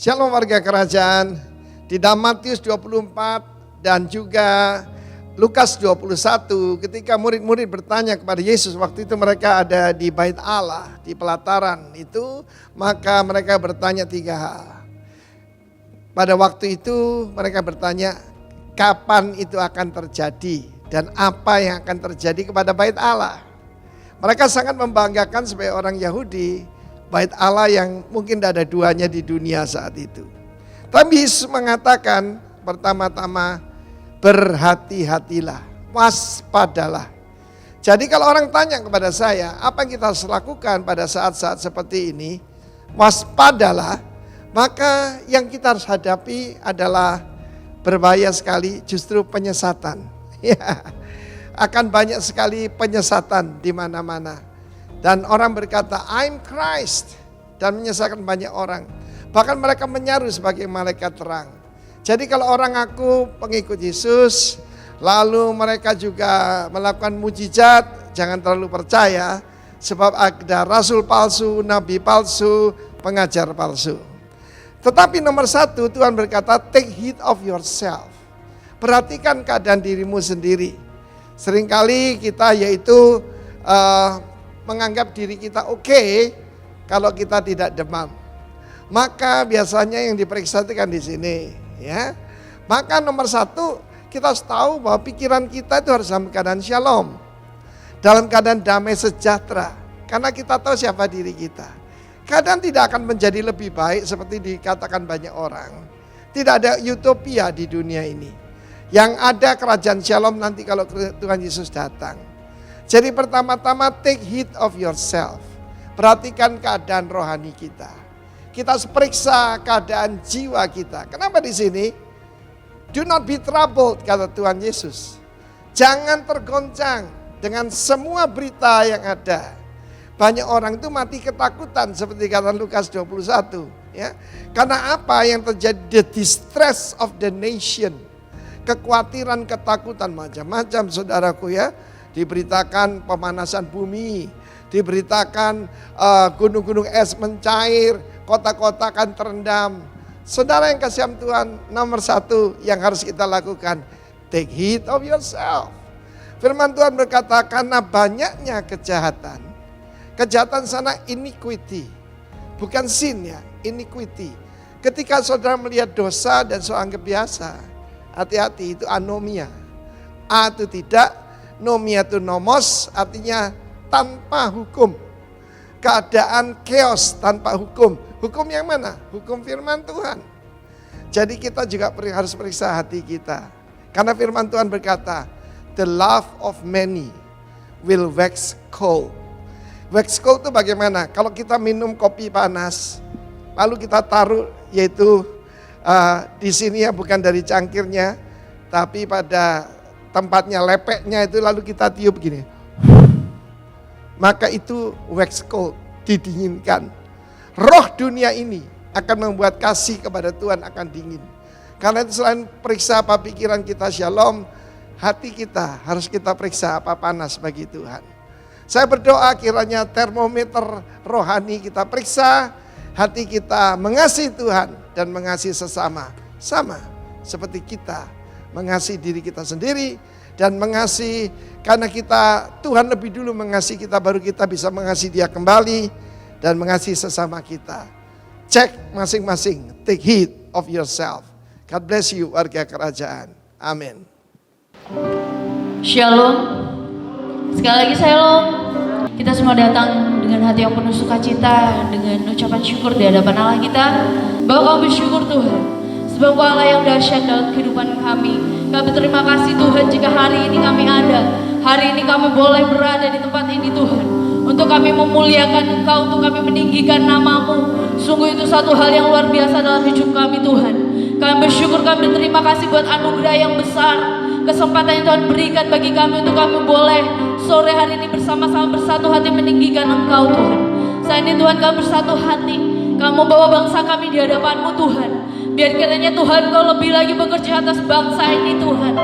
Shalom warga kerajaan. Di dalam Matius 24 dan juga Lukas 21, ketika murid-murid bertanya kepada Yesus, waktu itu mereka ada di Bait Allah, di pelataran itu, maka mereka bertanya 3 hal. Pada waktu itu mereka bertanya, kapan itu akan terjadi dan apa yang akan terjadi kepada Bait Allah. Mereka sangat membanggakan sebagai orang Yahudi, Bait Allah yang mungkin tidak ada duanya di dunia saat itu. Tapi Yesus mengatakan pertama-tama, berhati-hatilah, waspadalah. Jadi kalau orang tanya kepada saya, apa yang kita harus lakukan pada saat-saat seperti ini? Waspadalah, maka yang kita harus hadapi adalah berbahaya sekali justru penyesatan. Ya, akan banyak sekali penyesatan di mana-mana. Dan orang berkata, I'm Christ. Dan menyesatkan banyak orang. Bahkan mereka menyaru sebagai malaikat terang. Jadi kalau orang ngaku pengikut Yesus, lalu mereka juga melakukan mujizat, jangan terlalu percaya. Sebab ada rasul palsu, nabi palsu, pengajar palsu. Tetapi nomor 1, Tuhan berkata, take heed of yourself. Perhatikan keadaan dirimu sendiri. Seringkali kita yaitu menganggap diri kita oke kalau kita tidak demam. Maka biasanya yang diperiksa itu kan di sini, ya. Maka nomor 1, kita harus tahu bahwa pikiran kita itu harus dalam keadaan shalom, dalam keadaan damai sejahtera, karena kita tahu siapa diri kita. Keadaan tidak akan menjadi lebih baik seperti dikatakan banyak orang. Tidak ada utopia di dunia ini. Yang ada kerajaan shalom nanti kalau Tuhan Yesus datang. Jadi pertama-tama take heed of yourself. Perhatikan keadaan rohani kita. Kita harus periksa keadaan jiwa kita. Kenapa di sini? Do not be troubled, kata Tuhan Yesus. Jangan tergoncang dengan semua berita yang ada. Banyak orang itu mati ketakutan seperti kata Lukas 21. Ya. Karena apa yang terjadi? The distress of the nation. Kekhawatiran, ketakutan macam-macam saudaraku ya. Diberitakan pemanasan bumi, diberitakan gunung-gunung es mencair, kota-kota akan terendam. Saudara yang kasihan Tuhan, nomor 1 yang harus kita lakukan, take heed of yourself. Firman Tuhan berkata, karena banyaknya kejahatan. Kejahatan sana iniquity, bukan sin ya, iniquity. Ketika saudara melihat dosa dan saudara anggap biasa, hati-hati, itu anomia. A itu tidak, nomia itu nomos, artinya tanpa hukum. Keadaan chaos tanpa hukum. Hukum yang mana? Hukum firman Tuhan. Jadi kita juga harus periksa hati kita. Karena firman Tuhan berkata, the love of many will wax cold. Wax cold itu bagaimana? Kalau kita minum kopi panas, lalu kita taruh, yaitu di sini ya, bukan dari cangkirnya, tapi pada tempatnya, lepeknya itu, lalu kita tiup gini. Maka itu wax cold, didinginkan. Roh dunia ini akan membuat kasih kepada Tuhan akan dingin. Karena itu selain periksa apa pikiran kita shalom, hati kita harus kita periksa apa panas bagi Tuhan. Saya berdoa kiranya termometer rohani kita periksa, hati kita mengasihi Tuhan dan mengasihi sesama. Sama seperti kita mengasihi diri kita sendiri dan mengasihi, karena kita, Tuhan lebih dulu mengasihi kita, baru kita bisa mengasihi Dia kembali dan mengasihi sesama kita. Cek masing-masing, take heed of yourself. God bless you warga kerajaan. Amin. Shalom. Sekali lagi shalom. Kita semua datang dengan hati yang penuh sukacita, dengan ucapan syukur di hadapan Allah kita, bahwa kami bersyukur Tuhan, sebab Allah yang dahsyat dalam kehidupan kami. Kami berterima kasih Tuhan jika hari ini kami ada. Hari ini kami boleh berada di tempat ini Tuhan. Untuk kami memuliakan Engkau, untuk kami meninggikan nama-Mu. Sungguh itu satu hal yang luar biasa dalam hidup kami Tuhan. Kami bersyukur, kami berterima kasih buat anugerah yang besar. Kesempatan yang Tuhan berikan bagi kami untuk kami boleh sore hari ini bersama-sama bersatu hati meninggikan Engkau Tuhan. Saat ini Tuhan kami bersatu hati. Kami membawa bangsa kami di hadapan-Mu Tuhan. Biar kiranya Tuhan Kau lebih lagi bekerja atas bangsa ini Tuhan.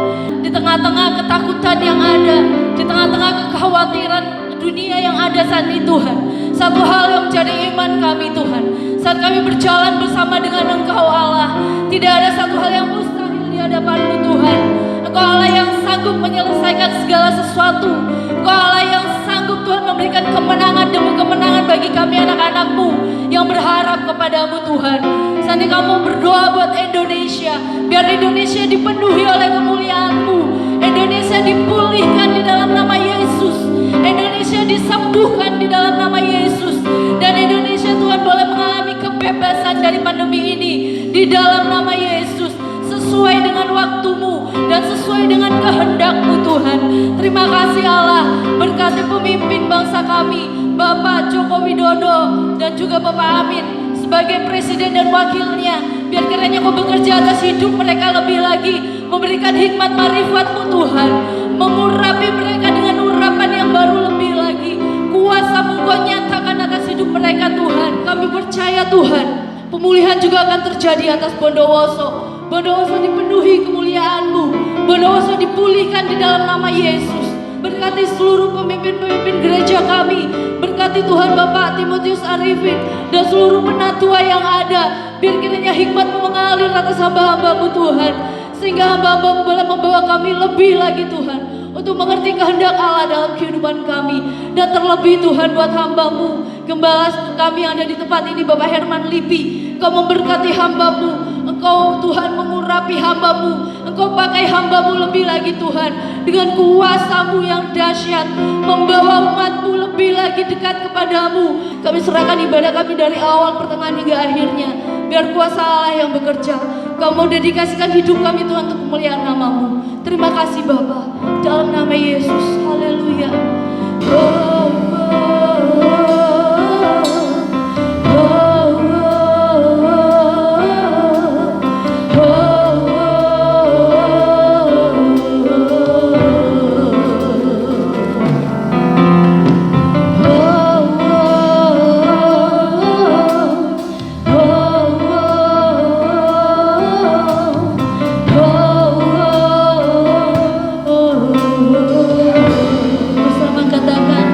Di tengah-tengah ketakutan yang ada, di tengah-tengah kekhawatiran dunia yang ada saat ini Tuhan. Satu hal yang menjadi iman kami Tuhan, Saat kami berjalan bersama dengan Engkau Allah, tidak ada satu hal yang mustahil di hadapan-Mu Tuhan. Engkau Allah yang sanggup menyelesaikan segala sesuatu. Engkau Allah yang sanggup Tuhan memberikan kemenangan demi kemenangan bagi kami anak-anak-Mu yang berharap kepadamu Tuhan. Saat ini kamu berdoa buat Indonesia, biar Indonesia dipenuhi oleh kemuliaan-Mu. Indonesia dipulihkan di dalam nama Yesus. Indonesia disembuhkan di dalam nama Yesus. Dan Indonesia Tuhan boleh mengalami kebebasan dari pandemi ini di dalam nama Yesus. Sesuai dengan waktu-Mu dan sesuai dengan kehendak-Mu Tuhan. Terima kasih Allah, berkati pemimpin bangsa kami, Bapak Joko Widodo dan juga Bapak Amin sebagai presiden dan wakilnya. Biar kiranya Kau bekerja atas hidup mereka lebih lagi, memberikan hikmat marifat-Mu Tuhan, mengurapi mereka dengan urapan yang baru lebih lagi. Kuasa-Mu Kau nyatakan atas hidup mereka Tuhan. Kami percaya Tuhan, pemulihan juga akan terjadi atas Bondowoso. Bondowoso dipenuhi kemuliaan-Mu. Bondowoso dipulihkan di dalam nama Yesus. Berkati seluruh pemimpin-pemimpin gereja kami. Berkati Tuhan Bapak Timotius Arifin dan seluruh penatua yang ada. Biar kiranya hikmat-Mu mengalir atas hamba-hamba-Mu Tuhan. Sehingga hamba-hamba-Mu boleh membawa kami lebih lagi Tuhan, untuk mengerti kehendak Allah dalam kehidupan kami. Dan terlebih Tuhan buat hamba-Mu, gembala kami yang ada di tempat ini, Bapak Herman Lipi. Engkau memberkati hamba-Mu, Engkau Tuhan mengurapi hamba-Mu, Engkau pakai hamba-Mu lebih lagi Tuhan, dengan kuasa-Mu yang dahsyat, membawa umat-Mu lebih lagi dekat kepadamu. Kami serahkan ibadah kami dari awal, pertengahan hingga akhirnya. Biar kuasa Allah yang bekerja. Kau mau dedikasikan hidup kami Tuhan untuk kemuliaan nama-Mu. Terima kasih Bapa, dalam nama Yesus. Haleluya. Bersama katakan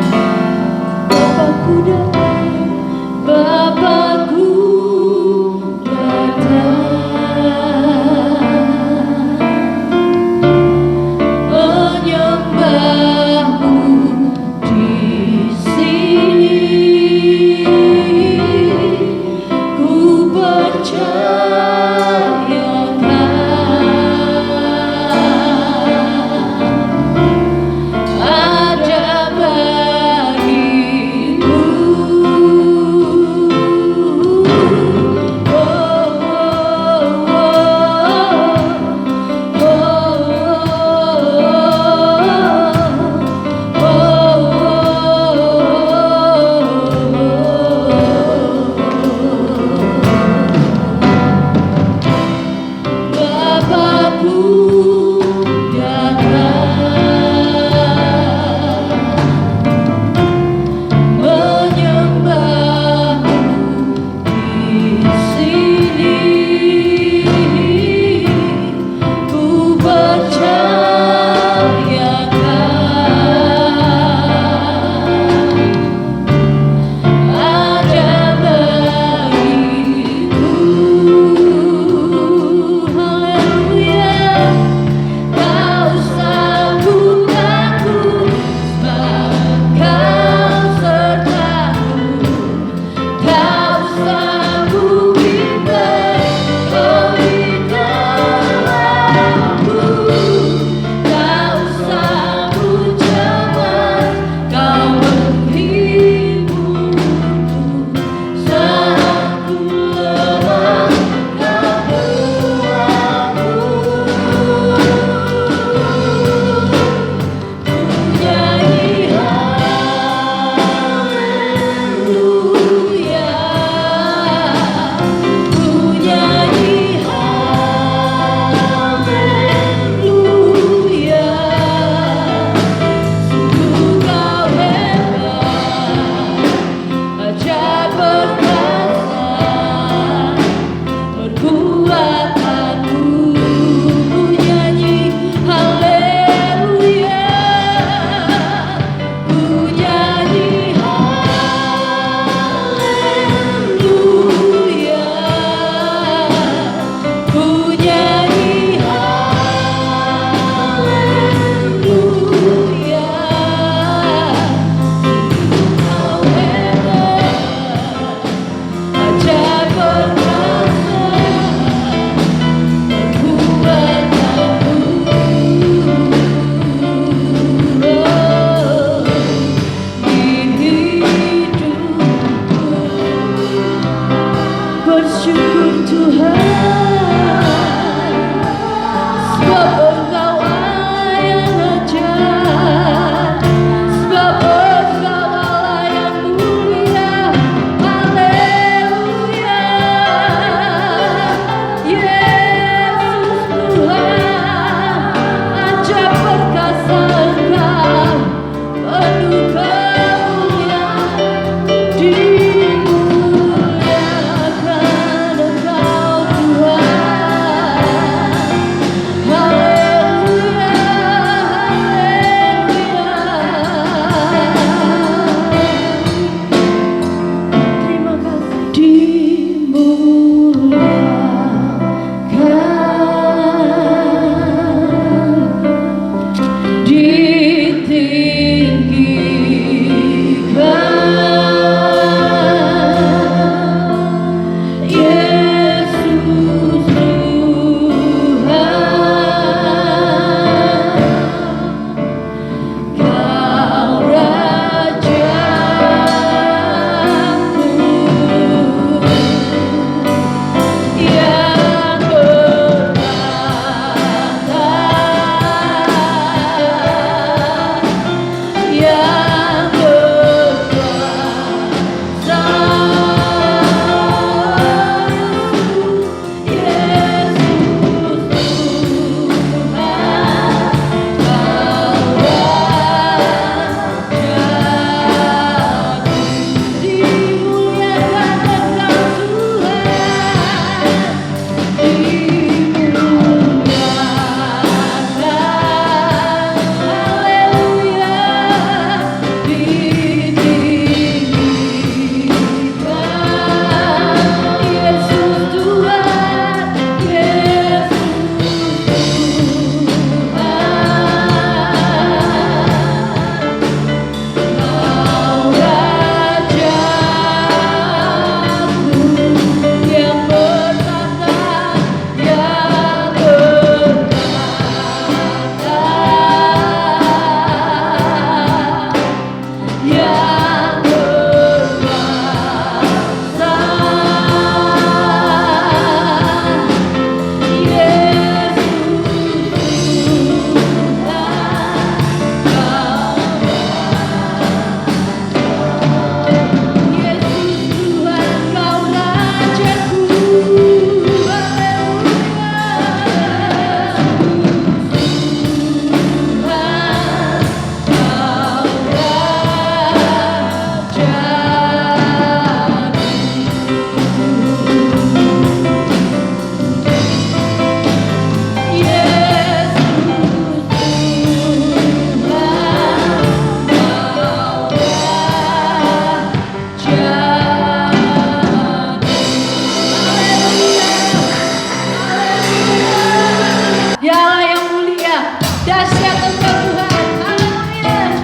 dahsyat Engkau Tuhan. Haleluya.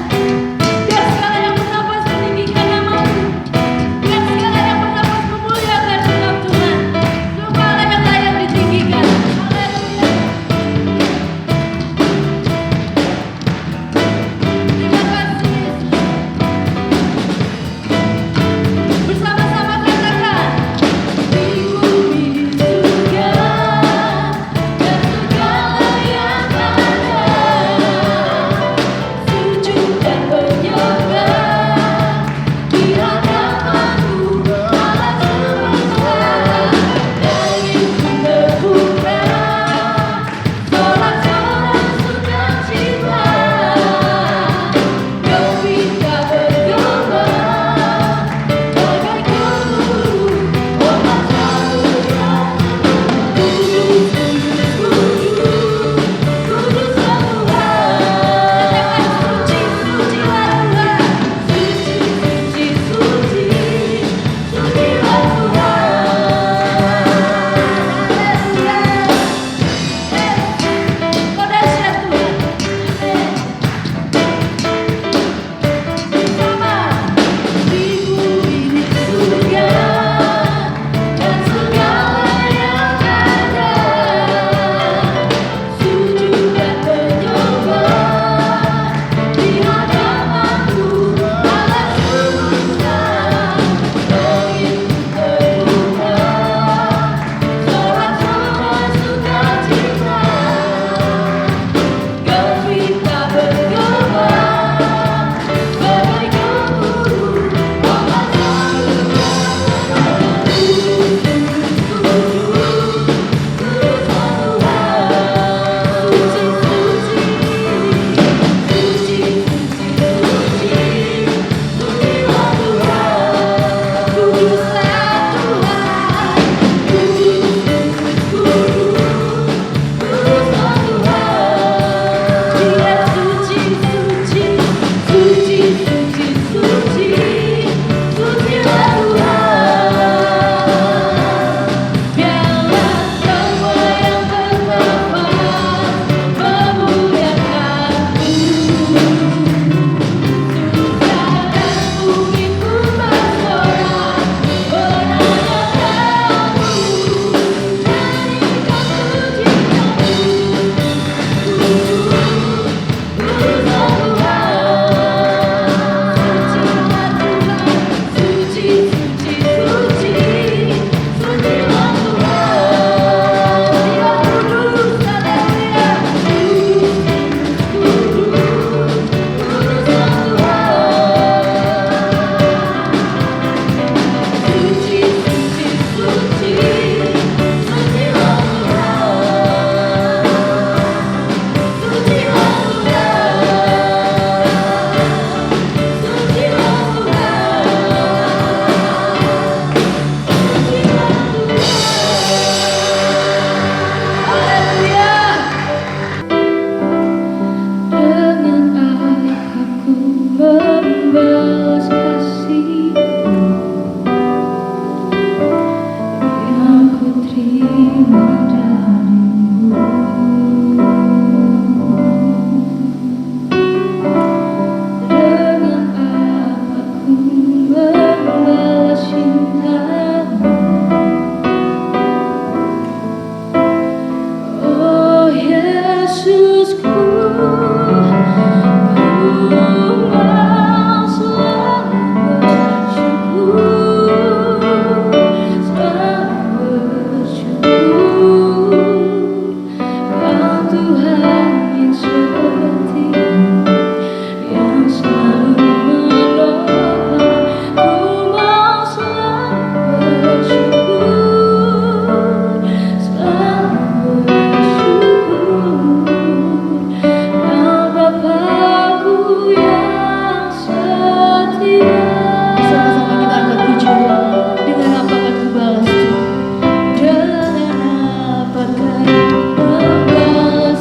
Biar segala yang bernapas meninggikan nama-Mu. Biar segala yang bernapas memuliakan Engkau Tuhan. Engkau Allah yang layak ditinggikan. Haleluya. Terima kasih Yesus. Bersama-sama katakan, di bumi di surga dan segala yang ada, sujud dan menyembah di hadapan-Mu Allah semesta. Langit pun terbuka, sorak-sorai sukacita. Kau bisa bergema bagai gemuruh ombak samudra. Kudus, kudus, kudus Tuhan. Katakan sucilah Tuhan. Suci, suci, suci, sucilah Tuhan. Haleluya. Kau dahsyat Tuhan. Bersama di bumi di surga dan segala yang ada, sujud dan menyembah di hadapan-Mu Allah semesta. Langit terbuka, sorak-sorai sukacita. Kau bisa bergema bagai gemuruh ombak samudra. Kudus, kudus Tuhan. Suci, suci, suci, suci, sucilah Tuhan. Kuduslah Tuhan. Kudus, kuduslah Tuhan. Dia suci, suci, suci, suci, suci, sucilah Tuhan. Biarlah semua yang bernafas memuliakan-Mu. Surga dan bumi pun bersorak menanyakan-Mu. Nyanyikan pujian-Mu. Suci, suci, suci, sucilah Tuhan. Dia kudus, haleluya. Kuduslah Tuhan. Suci, suci, suci, sucilah Tuhan. Sucilah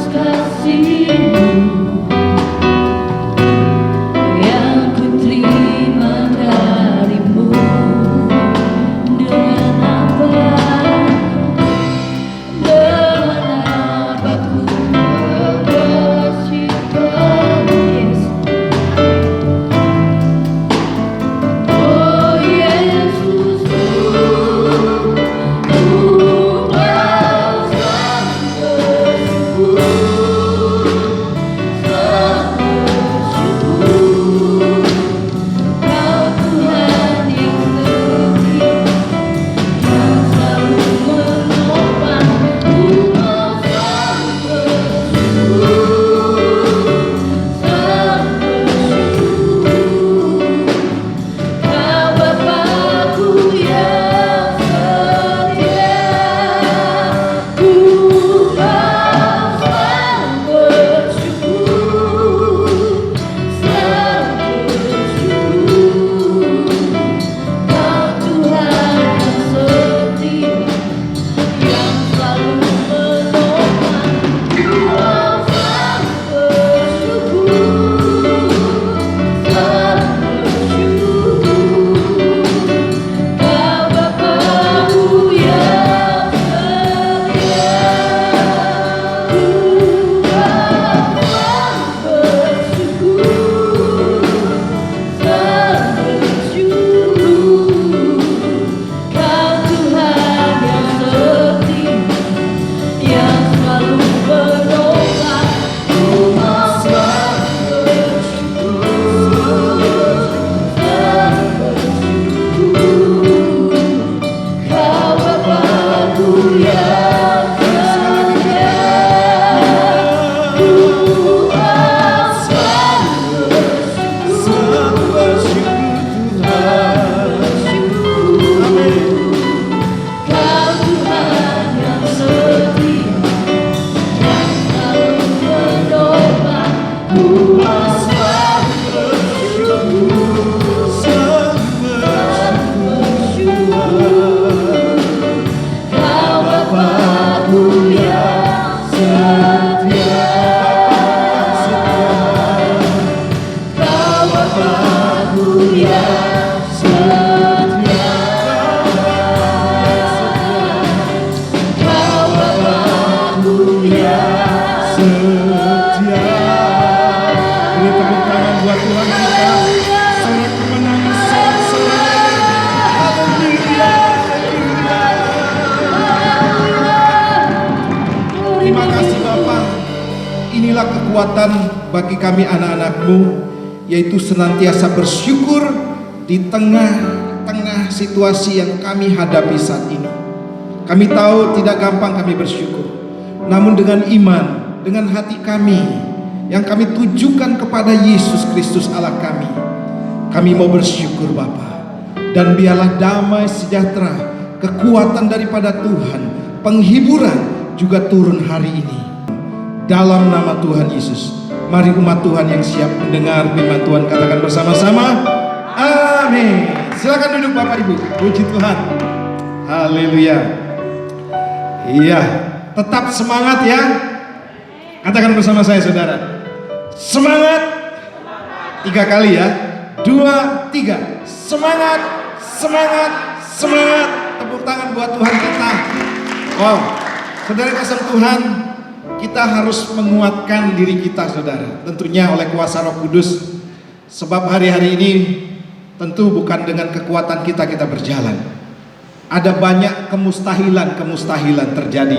kasih-Mu. Kekuatan bagi kami anak-anak-Mu, yaitu senantiasa bersyukur di tengah-tengah situasi yang kami hadapi saat ini. Kami tahu tidak gampang kami bersyukur, namun dengan iman, dengan hati kami yang kami tujukan kepada Yesus Kristus Allah kami mau bersyukur Bapa. Dan biarlah damai sejahtera, kekuatan daripada Tuhan, penghiburan juga turun hari ini. Dalam nama Tuhan Yesus, mari umat Tuhan yang siap mendengar firman Tuhan katakan bersama-sama, amin. Silakan duduk Bapak Ibu, puji Tuhan, haleluya. Iya, tetap semangat ya. Katakan bersama saya saudara, semangat. 3 kali ya, 2, 3, semangat, semangat, semangat. Tepuk tangan buat Tuhan kita. Wow, saudara kasih Tuhan, kita harus menguatkan diri kita saudara, tentunya oleh kuasa Roh Kudus. Sebab hari-hari ini tentu bukan dengan kekuatan kita berjalan. Ada banyak kemustahilan terjadi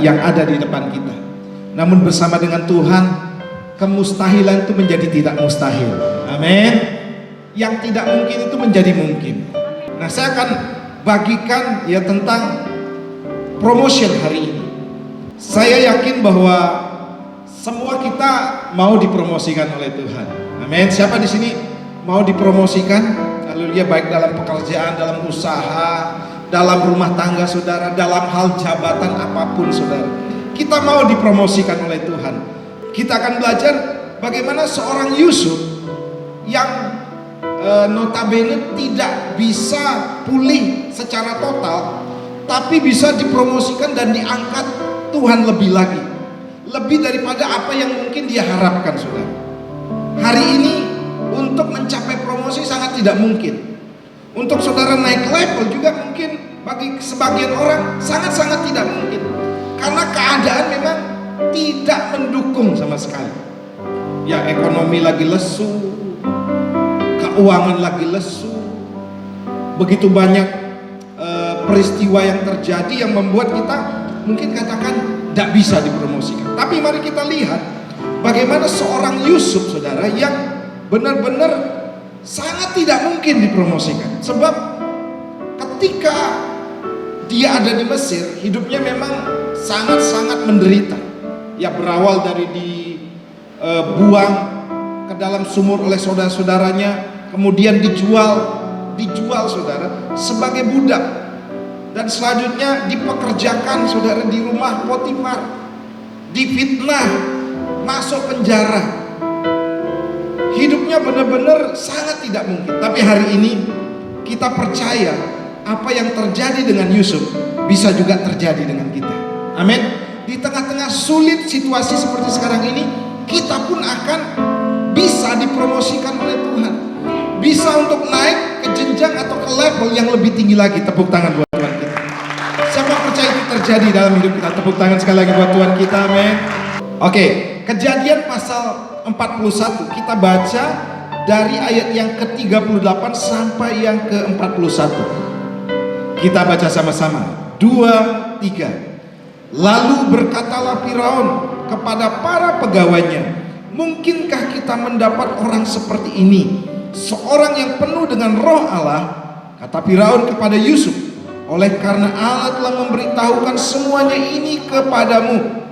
yang ada di depan kita. Namun bersama dengan Tuhan, kemustahilan itu menjadi tidak mustahil. Amin. Yang tidak mungkin itu menjadi mungkin. Nah, saya akan bagikan ya tentang promotion hari ini. Saya yakin bahwa semua kita mau dipromosikan oleh Tuhan. Amin. Siapa di sini mau dipromosikan? Haleluya, baik dalam pekerjaan, dalam usaha, dalam rumah tangga saudara, dalam hal jabatan apapun saudara. Kita mau dipromosikan oleh Tuhan. Kita akan belajar bagaimana seorang Yusuf yang notabene tidak bisa pulih secara total, tapi bisa dipromosikan dan diangkat Tuhan lebih lagi, lebih daripada apa yang mungkin dia harapkan saudara. Hari ini untuk mencapai promosi sangat tidak mungkin. Untuk saudara naik level juga mungkin bagi sebagian orang sangat-sangat tidak mungkin. Karena keadaan memang tidak mendukung sama sekali. Ya, ekonomi lagi lesu, keuangan lagi lesu. Begitu banyak peristiwa yang terjadi yang membuat kita mungkin katakan tidak bisa dipromosikan. Tapi mari kita lihat bagaimana seorang Yusuf saudara yang benar-benar sangat tidak mungkin dipromosikan. Sebab ketika dia ada di Mesir, hidupnya memang sangat-sangat menderita. Ya, berawal dari dibuang ke dalam sumur oleh saudara-saudaranya, kemudian dijual saudara sebagai budak. Dan selanjutnya dipekerjakan saudara di rumah Potifar, difitnah, masuk penjara. Hidupnya benar-benar sangat tidak mungkin. Tapi hari ini kita percaya apa yang terjadi dengan Yusuf bisa juga terjadi dengan kita. Amin. Di tengah-tengah sulit situasi seperti sekarang ini, kita pun akan bisa dipromosikan oleh Tuhan. Bisa untuk naik ke jenjang atau ke level yang lebih tinggi lagi. Tepuk tangan buat Tuhan kita. Siapa percaya itu terjadi dalam hidup kita? Tepuk tangan sekali lagi buat Tuhan kita. Amin. Oke, Kejadian pasal 41 kita baca dari ayat yang ke-38 sampai yang ke-41. Kita baca sama-sama. 2, 3. Lalu berkatalah Firaun kepada para pegawainya, mungkinkah kita mendapat orang seperti ini, seorang yang penuh dengan roh Allah? Kata Firaun kepada Yusuf, oleh karena Allah telah memberitahukan semuanya ini kepadamu,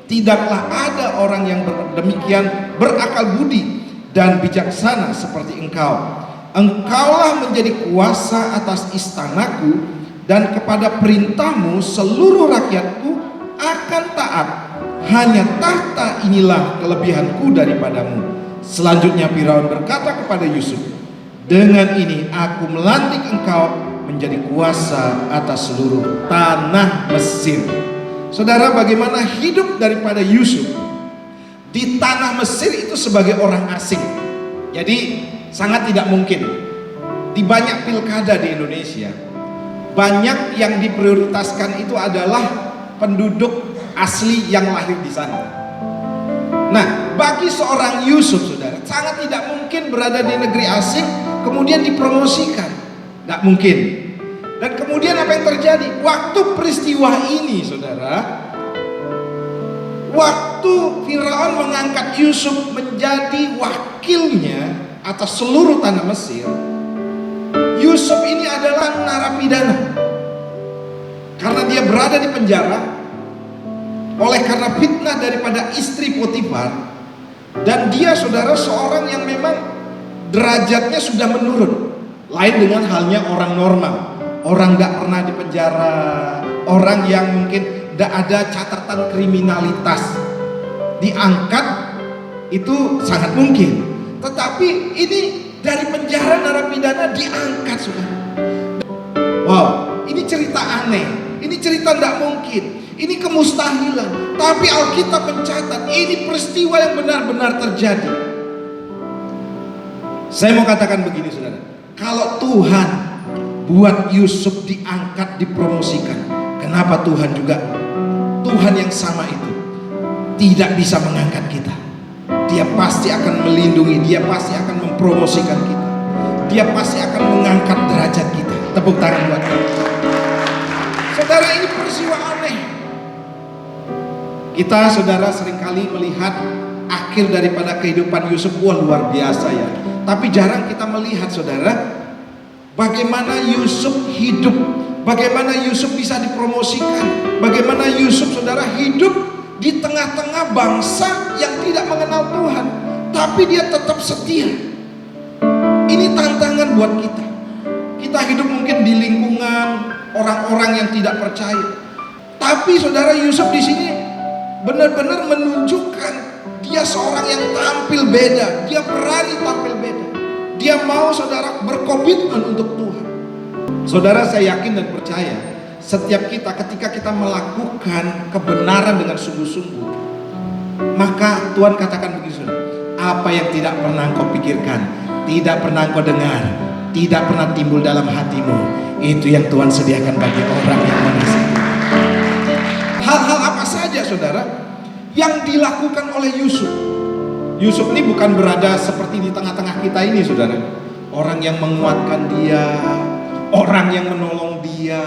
tidaklah ada orang yang demikian berakal budi dan bijaksana seperti engkau. Engkaulah menjadi kuasa atas istanaku, dan kepada perintahmu seluruh rakyatku akan taat. hanya tahta inilah kelebihanku daripadamu. Selanjutnya Firaun berkata kepada Yusuf, dengan ini aku melantik engkau menjadi kuasa atas seluruh tanah Mesir. Saudara, bagaimana hidup daripada Yusuf di tanah Mesir itu sebagai orang asing. Jadi sangat tidak mungkin. Di banyak pilkada di Indonesia, banyak yang diprioritaskan itu adalah penduduk asli yang lahir di sana. Nah, bagi seorang Yusuf, saudara, sangat tidak mungkin berada di negeri asing kemudian dipromosikan. Tidak mungkin. Dan kemudian apa yang terjadi? Waktu peristiwa ini, saudara, waktu Firaun mengangkat Yusuf menjadi wakilnya atas seluruh tanah Mesir, Yusuf ini adalah narapidana. Karena dia berada di penjara oleh karena fitnah daripada istri Potifar, dan dia, saudara, seorang yang memang derajatnya sudah menurun. Lain dengan halnya orang normal, orang gak pernah di penjara, orang yang mungkin gak ada catatan kriminalitas, diangkat itu sangat mungkin. Tetapi ini dari penjara narapidana diangkat, saudara. Wow, ini cerita aneh, ini cerita gak mungkin, ini kemustahilan. Tapi Alkitab mencatat ini peristiwa yang benar-benar terjadi. Saya mau katakan begini, saudara, kalau Tuhan buat Yusuf diangkat, dipromosikan, kenapa Tuhan juga, Tuhan yang sama itu tidak bisa mengangkat kita? Dia pasti akan melindungi, dia pasti akan mempromosikan kita, dia pasti akan mengangkat derajat kita. Tepuk tangan buat kita. Saudara, ini peristiwa aneh. Kita, saudara, seringkali melihat akhir daripada kehidupan Yusuf, wah luar biasa ya. Tapi jarang kita melihat, saudara, bagaimana Yusuf hidup, bagaimana Yusuf bisa dipromosikan, bagaimana Yusuf, saudara, hidup di tengah-tengah bangsa yang tidak mengenal Tuhan, tapi dia tetap setia. Ini tantangan buat kita. Kita hidup mungkin di lingkungan orang-orang yang tidak percaya, tapi saudara, Yusuf di sini benar-benar menunjukkan dia seorang yang tampil beda. Dia berani tampil beda. Dia mau, saudara, berkomitmen untuk Tuhan. Saudara, saya yakin dan percaya setiap kita, ketika kita melakukan kebenaran dengan sungguh-sungguh, maka Tuhan katakan begini, saudara, apa yang tidak pernah engkau pikirkan, tidak pernah engkau dengar, tidak pernah timbul dalam hatimu, itu yang Tuhan sediakan bagi orang yang mengasihi. Hal-hal apa saja, saudara, yang dilakukan oleh Yusuf? Yusuf ini bukan berada seperti di tengah-tengah kita ini, saudara. Orang yang menguatkan dia, orang yang menolong dia,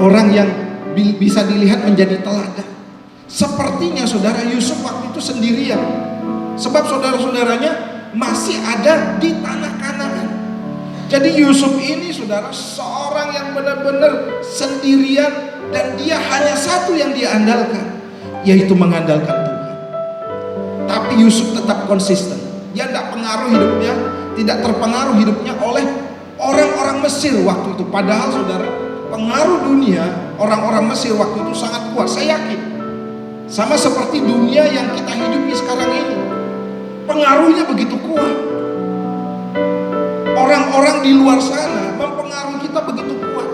orang yang bisa dilihat menjadi teladan. Sepertinya, saudara, Yusuf waktu itu sendirian. Sebab saudara-saudaranya masih ada di tanah Kanaan. Jadi Yusuf ini, saudara, seorang yang benar-benar sendirian. Dan dia hanya satu yang dia andalkan, yaitu mengandalkan Tuhan. Tapi Yusuf tetap konsisten. Dia tidak tidak terpengaruh hidupnya oleh orang-orang Mesir waktu itu. Padahal, saudara, pengaruh dunia orang-orang Mesir waktu itu sangat kuat. Saya yakin sama seperti dunia yang kita hidupi sekarang ini, pengaruhnya begitu kuat. Orang-orang di luar sana mempengaruhi kita begitu kuat.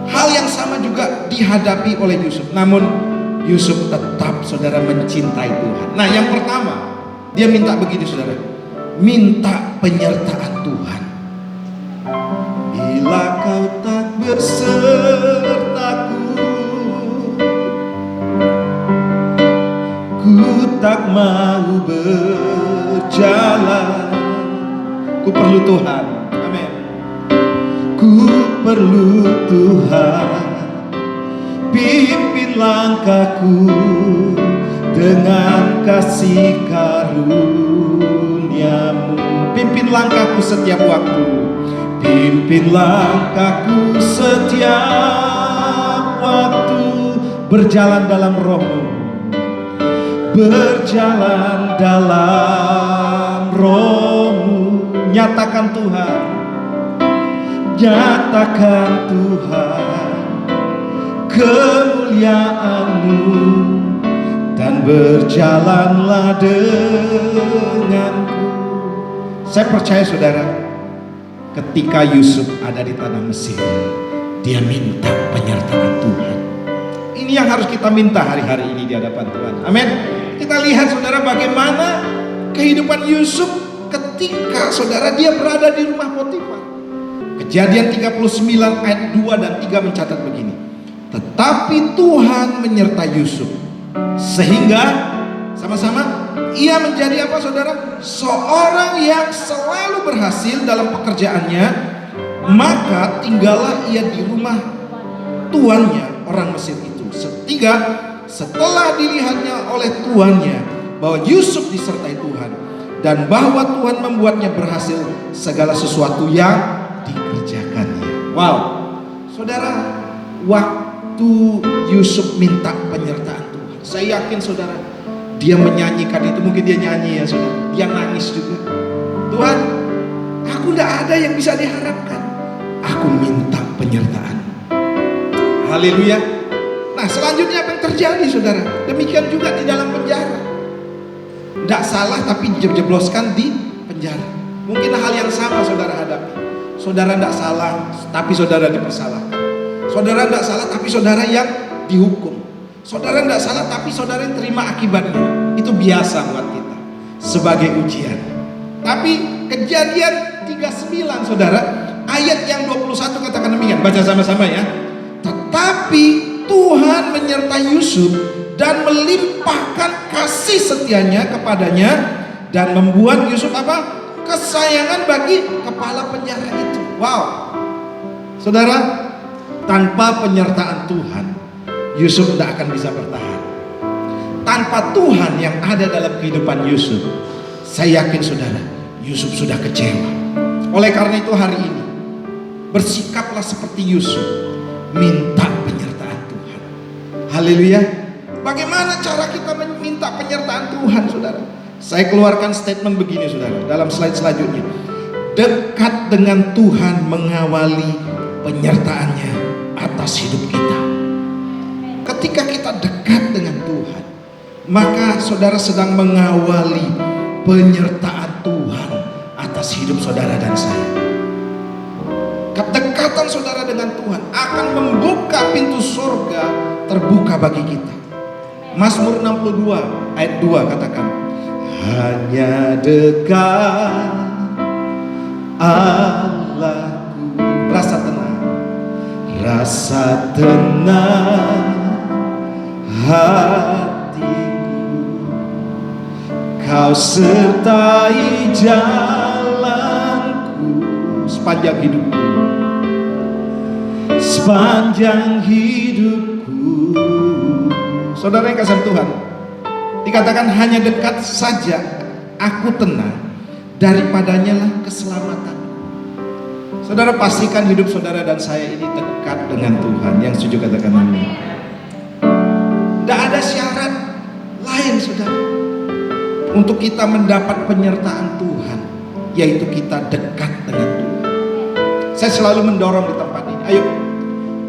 Hal yang sama juga dihadapi oleh Yusuf. Namun Yusuf tetap, saudara, mencintai Tuhan. Nah, yang pertama, dia minta begini, saudara, minta penyertaan Tuhan. Bila kau tak bersertaku, ku tak mau berjalan. Ku perlu Tuhan. Amin. Ku perlu Tuhan, pimpin langkahku dengan kasih karunia-Mu. Pimpin langkahku setiap waktu, pimpin langkahku setiap waktu. Berjalan dalam Roh-Mu, berjalan dalam Roh-Mu. Nyatakan Tuhan, nyatakan Tuhan kemuliaan-Mu berjalanlah denganku. Saya percaya saudara, ketika Yusuf ada di tanah Mesir, dia minta penyertaan Tuhan. Ini yang harus kita minta hari-hari ini di hadapan Tuhan. Amin. Kita lihat saudara bagaimana kehidupan Yusuf ketika saudara dia berada di rumah Potifar. Kejadian 39 ayat 2 dan 3 mencatat begini. Tetapi Tuhan menyertai Yusuf sehingga sama-sama ia menjadi apa saudara? Seorang yang selalu berhasil dalam pekerjaannya. Maka tinggallah ia di rumah tuannya orang Mesir itu. Ketiga, setelah dilihatnya oleh tuannya bahwa Yusuf disertai Tuhan dan bahwa Tuhan membuatnya berhasil segala sesuatu yang dikerjakannya. Wow, saudara, waktu Yusuf minta penyertaan Tuhan, saya yakin saudara, dia menyanyikan itu, mungkin dia nyanyi ya saudara, dia nangis juga. Tuhan, aku tidak ada yang bisa diharapkan, aku minta penyertaan. Haleluya. Nah selanjutnya apa yang terjadi saudara? Demikian juga di dalam penjara. Tidak salah tapi dijebloskan di penjara. Mungkin hal yang sama saudara hadapi. Saudara tidak salah tapi saudara dipersalahkan. Saudara tidak salah tapi saudara yang dihukum. Saudara tidak salah tapi saudara yang terima akibatnya. Itu biasa buat kita sebagai ujian. Tapi Kejadian 39 saudara, ayat yang 21 katakan demikian. Baca sama-sama ya. Tetapi Tuhan menyertai Yusuf dan melimpahkan kasih setianya kepadanya dan membuat Yusuf apa? Kesayangan bagi kepala penjara itu. Wow. Saudara, tanpa penyertaan Tuhan, Yusuf tidak akan bisa bertahan. Tanpa Tuhan yang ada dalam kehidupan Yusuf, saya yakin saudara, Yusuf sudah kecewa. Oleh karena itu hari ini, bersikaplah seperti Yusuf, minta penyertaan Tuhan. Haleluya. Bagaimana cara kita meminta penyertaan Tuhan saudara? Saya keluarkan statement begini saudara, dalam slide selanjutnya. Dekat dengan Tuhan mengawali penyertaannya atas hidup kita. Ketika kita dekat dengan Tuhan, maka saudara sedang mengawali penyertaan Tuhan atas hidup saudara dan saya. Kedekatan saudara dengan Tuhan akan membuka pintu surga terbuka bagi kita. Mazmur 62 ayat 2 katakan, hanya dekat Allahku, rasa tenang hatiku, kau sertai jalanku sepanjang hidupku. Saudara yang kasih Tuhan, dikatakan hanya dekat saja aku tenang, daripadanya lah keselamatan. Saudara pastikan hidup saudara dan saya ini dekat dengan Tuhan. Yang setuju katakan amin. Tidak ada syarat lain saudara untuk kita mendapat penyertaan Tuhan, yaitu kita dekat dengan Tuhan. Saya selalu mendorong di tempat ini, ayo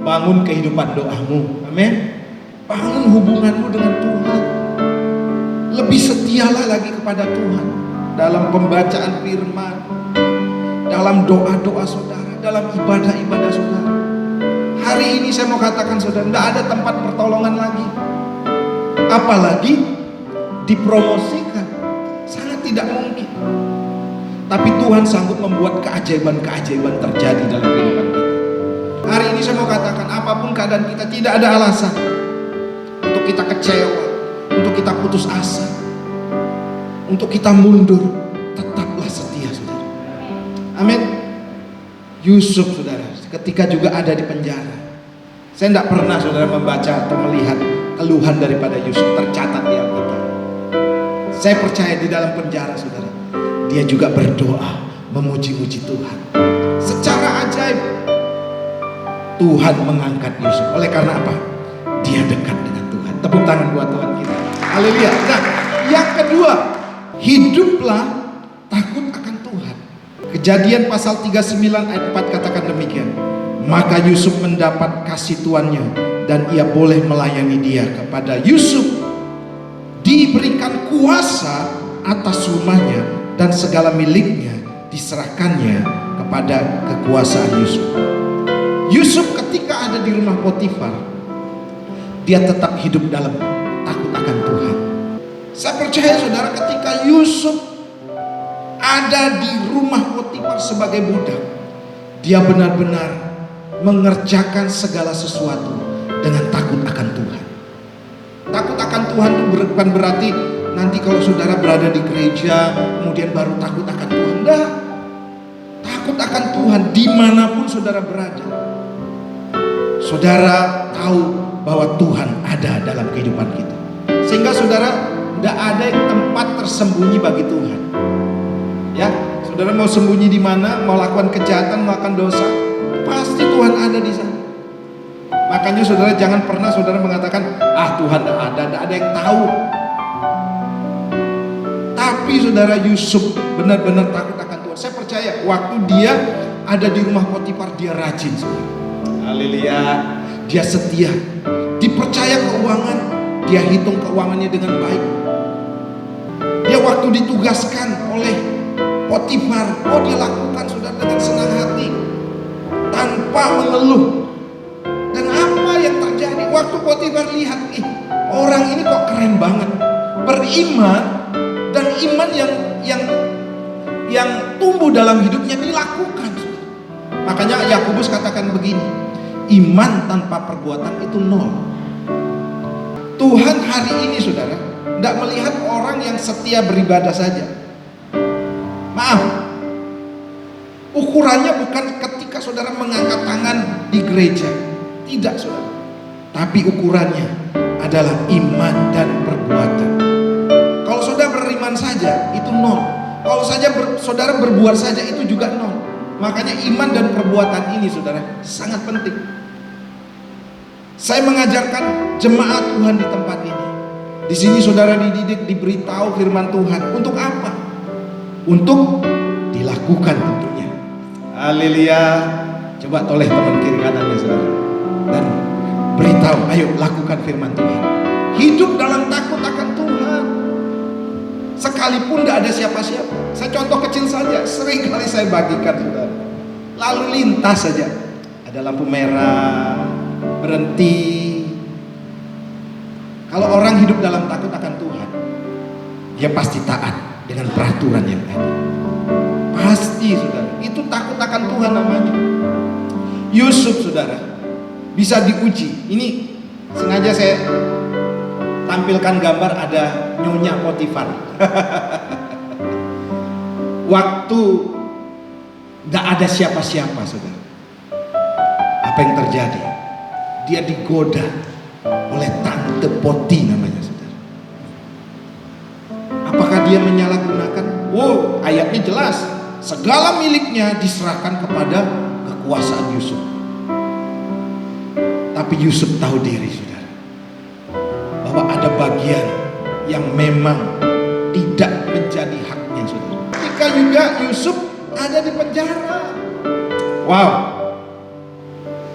bangun kehidupan doamu, amin. Bangun hubunganmu dengan Tuhan. Lebih setialah lagi kepada Tuhan dalam pembacaan firman, dalam doa-doa saudara, dalam ibadah-ibadah saudara. Hari ini saya mau katakan saudara, tidak ada tempat pertolongan lagi, apalagi dipromosikan. Sangat tidak mungkin. Tapi Tuhan sanggup membuat keajaiban-keajaiban terjadi dalam kehidupan kita. Hari ini saya mau katakan, apapun keadaan kita, tidak ada alasan untuk kita kecewa, untuk kita putus asa, untuk kita mundur. Tetaplah setia saudara. Amin. Yusuf saudara, ketika juga ada di penjara, saya tidak pernah saudara membaca atau melihat keluhan daripada Yusuf tercatat di Alkitab. Saya percaya di dalam penjara saudara, dia juga berdoa memuji-muji Tuhan. Secara ajaib Tuhan mengangkat Yusuf. Oleh karena apa? Dia dekat dengan Tuhan. Tepuk tangan buat Tuhan kita. Haleluya. Nah, yang kedua, hiduplah takut akan Tuhan. Kejadian pasal 39 ayat 4 katakan demikian. Maka Yusuf mendapat kasih tuannya dan ia boleh melayani dia. Kepada Yusuf diberikan kuasa atas rumahnya dan segala miliknya diserahkannya kepada kekuasaan Yusuf. Yusuf ketika ada di rumah Potifar, dia tetap hidup dalam takut akan Tuhan. Saya percaya saudara, ketika Yusuf ada di rumah Potifar sebagai budak, dia benar-benar mengerjakan segala sesuatu dengan takut akan Tuhan. Takut akan Tuhan itu bukan berarti nanti kalau saudara berada di gereja kemudian baru takut akan Tuhan. Enggak. Takut akan Tuhan dimanapun saudara berada. Saudara tahu bahwa Tuhan ada dalam kehidupan kita, sehingga saudara tidak ada tempat tersembunyi bagi Tuhan. Ya, saudara mau sembunyi di mana, mau lakukan kejahatan, melakukan dosa, pasti Tuhan ada di sana. Makanya saudara jangan pernah saudara mengatakan, Tuhan tidak ada yang tahu. Tapi saudara, Yusuf benar-benar takut akan Tuhan. Saya percaya waktu dia ada di rumah Potifar, dia rajin. Haleluya. Dia setia, dipercaya keuangan, dia hitung keuangannya dengan baik. Dia waktu ditugaskan oleh Potifar, dia lakukan saudara dengan senang hati, tanpa mengeluh. Dan apa yang terjadi waktu Potifar lihat, orang ini kok keren banget, beriman, dan iman yang tumbuh dalam hidupnya dilakukan. Makanya Yakobus katakan begini, iman tanpa perbuatan itu nol. Tuhan hari ini saudara tidak melihat orang yang setia beribadah saja. Maaf, ukurannya bukan ketika saudara mengangkat tangan di gereja, tidak saudara. Tapi ukurannya adalah iman dan perbuatan. Kalau saudara beriman saja itu nol. Kalau saudara berbuat saja itu juga nol. Makanya iman dan perbuatan ini saudara sangat penting. Saya mengajarkan jemaat Tuhan di tempat ini. Di sini saudara dididik, diberitahu firman Tuhan. Untuk apa? Untuk dilakukan tentunya. Haleluya. Coba toleh teman kiri kanannya saudara, dan beritahu, ayo lakukan firman Tuhan. Hidup dalam takut akan Tuhan. Sekalipun tidak ada siapa-siapa. Saya contoh kecil saja, sering kali saya bagikan saudara. Lalu lintas saja, ada lampu merah, berhenti. Kalau orang hidup dalam takut akan Tuhan, dia pasti taat dengan peraturan yang ada. Pasti saudara, itu takut akan Tuhan namanya. Yusuf saudara bisa diuji. Ini sengaja saya tampilkan gambar ada Nyonya Potifar. Waktu gak ada siapa-siapa saudara, apa yang terjadi? Dia digoda oleh Tante Poti namanya saudara. Apakah dia menyalahgunakan? Ayatnya jelas, segala miliknya diserahkan kepada kekuasaan Yusuf. Tapi Yusuf tahu diri saudara, bahwa ada bagian yang memang tidak menjadi haknya saudara. Ketika juga Yusuf ada di penjara. Wow.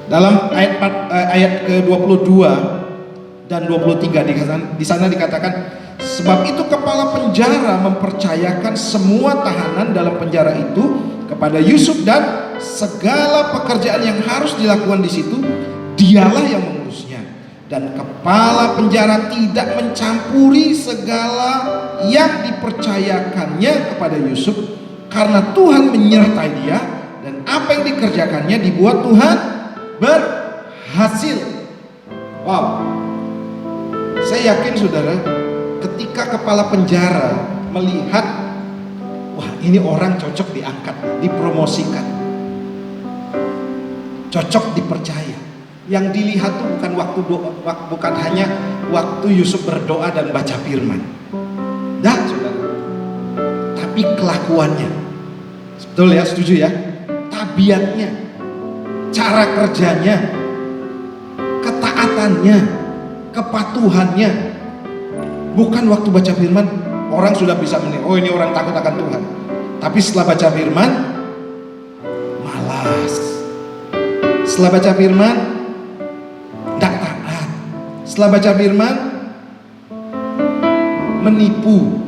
Dalam ayat ke-22 dan 23 di sana dikatakan, sebab itu kepala penjara mempercayakan semua tahanan dalam penjara itu kepada Yusuf, dan segala pekerjaan yang harus dilakukan di situ dialah yang mengurusnya. Dan kepala penjara tidak mencampuri segala yang dipercayakannya kepada Yusuf, karena Tuhan menyertai dia, dan apa yang dikerjakannya dibuat Tuhan berhasil. Wow. Saya yakin saudara, ketika kepala penjara melihat, wah ini orang cocok diangkat, dipromosikan, cocok dipercaya. Yang dilihat tuh bukan bukan hanya waktu Yusuf berdoa dan baca firman, saudara, tapi kelakuannya. Betul ya, setuju ya? Tabiatnya, cara kerjanya, ketaatannya, kepatuhannya. Bukan waktu baca firman orang sudah bisa menilai, oh ini orang takut akan Tuhan. Tapi setelah baca firman malas. Setelah baca firman tidak taat. Setelah baca firman menipu.